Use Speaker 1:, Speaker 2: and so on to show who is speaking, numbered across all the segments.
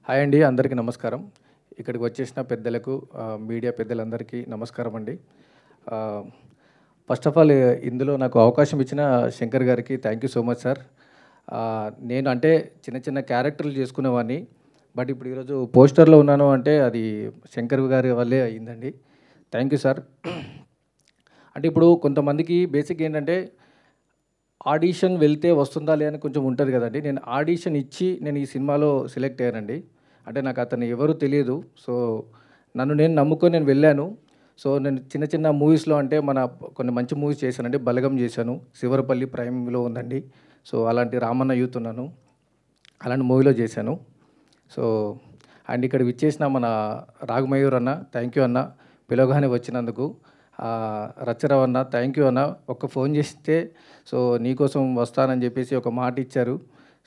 Speaker 1: Hi అండి, అందరికీ నమస్కారం. ఇక్కడికి వచ్చేసిన పెద్దలకు, మీడియా పెద్దలందరికీ నమస్కారం అండి. ఫస్ట్ ఆఫ్ ఆల్ ఇందులో నాకు అవకాశం ఇచ్చిన శంకర్ గారికి thank you so much sir. నేను అంటే చిన్న చిన్న క్యారెక్టర్లు చేసుకునేవాడిని, బట్ ఇప్పుడు ఈరోజు పోస్టర్లో ఉన్నాను అంటే అది శంకర్ గారి వల్లే అయ్యిందండి. Thank you sir. అంటే ఇప్పుడు కొంతమందికి బేసిక్ ఏంటంటే ఆడిషన్ వెళ్తే వస్తుందా లే అని కొంచెం ఉంటుంది కదండి. నేను ఆడిషన్ ఇచ్చి నేను ఈ సినిమాలో సెలెక్ట్ అయ్యానండి. అంటే నాకు అతను ఎవరు తెలియదు. సో నన్ను నేను నమ్ముకొని నేను వెళ్ళాను. సో నేను చిన్న చిన్న మూవీస్లో అంటే కొన్ని మంచి మూవీస్ చేశానండి. బలగం చేశాను, శివరపల్లి ప్రైమ్లో ఉందండి. సో అలాంటి రామన్న యూత్ ఉన్నాను, అలాంటి మూవీలో చేశాను. సో అండ్ ఇక్కడ విచ్చేసిన మన రాఘమయూర్ అన్న, థ్యాంక్ యూ అన్న, పిలవగానే వచ్చినందుకు. రచ్చరావు అన్న, థ్యాంక్ యూ అన్న. ఒక్క ఫోన్ చేస్తే సో నీకోసం వస్తానని చెప్పేసి ఒక మాట ఇచ్చారు.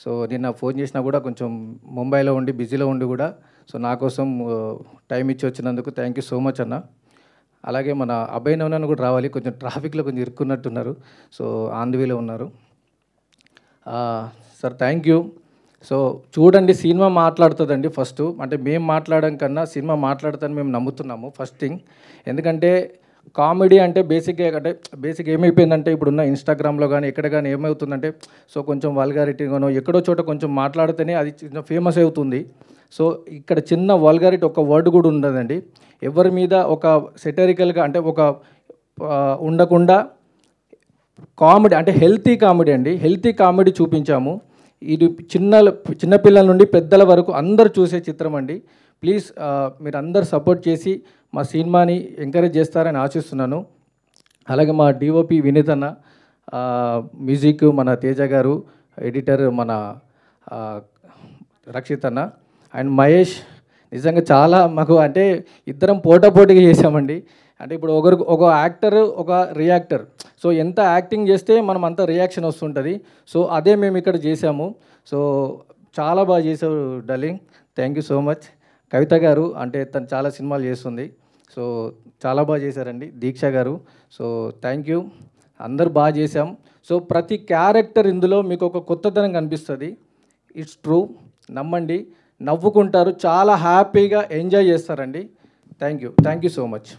Speaker 1: సో నిన్న ఫోన్ చేసినా కూడా కొంచెం ముంబైలో ఉండి బిజీలో ఉండి కూడా సో నా కోసం టైం ఇచ్చి వచ్చినందుకు థ్యాంక్ యూ సో మచ్ అన్న. అలాగే మన అభయ్ నవనన్న కూడా రావాలి, కొంచెం ట్రాఫిక్లో కొంచెం ఇరుక్కున్నట్టున్నారు. సో ఆన్ ది వేలో ఉన్నారు. Sir thank you. సో చూడండి, సినిమా మాట్లాడుతుందండి ఫస్ట్. అంటే మేము మాట్లాడడం కన్నా సినిమా మాట్లాడుతుందని మేము నమ్ముతున్నాము ఫస్ట్ థింగ్. ఎందుకంటే కామెడీ అంటే బేసిక్ ఏమైపోయిందంటే ఇప్పుడున్న ఇన్స్టాగ్రామ్లో కానీ ఎక్కడ కానీ ఏమవుతుందంటే సో కొంచెం వల్గారిటీగానో ఎక్కడో చోట కొంచెం మాట్లాడితేనే అది చిన్న ఫేమస్ అవుతుంది. సో ఇక్కడ చిన్న వల్గారిటీ ఒక వర్డ్ కూడా ఉండదండి. ఎవరి మీద ఒక సెటరికల్గా అంటే ఒక ఉండకుండా కామెడీ అంటే హెల్తీ కామెడీ అండి, హెల్తీ కామెడీ చూపించాము. ఇది చిన్నపిల్లల నుండి పెద్దల వరకు అందరు చూసే చిత్రం అండి. ప్లీజ్ మీరు అందరు సపోర్ట్ చేసి మా సినిమాని ఎంకరేజ్ చేస్తారని ఆశిస్తున్నాను. అలాగే మా డిఓపి వినీత్ అన్న, మ్యూజిక్ మన తేజ గారు, ఎడిటర్ మన రక్షిత్ అన్న అండ్ మహేష్. నిజంగా చాలా మాకు అంటే ఇద్దరం పోటాపోటీగా చేసామండి. అంటే ఇప్పుడు ఒక యాక్టర్ ఒక రియాక్టర్, సో ఎంత యాక్టింగ్ చేస్తే మనం అంత రియాక్షన్ వస్తుంటుంది. సో అదే మేము ఇక్కడ చేసాము. సో చాలా బాగా చేసావు darling, thank you so much. Kavitha గారు అంటే తను చాలా సినిమాలు చేస్తుంది, సో చాలా బాగా చేశారండి. దీక్ష గారు, సో థ్యాంక్ యూ. అందరు బాగా చేశాం. సో ప్రతి క్యారెక్టర్ ఇందులో మీకు ఒక కొత్తదనం కనిపిస్తుంది. ఇట్స్ ట్రూ, నమ్మండి, నవ్వుకుంటారు, చాలా హ్యాపీగా ఎంజాయ్ చేస్తారండి. Thank you so much.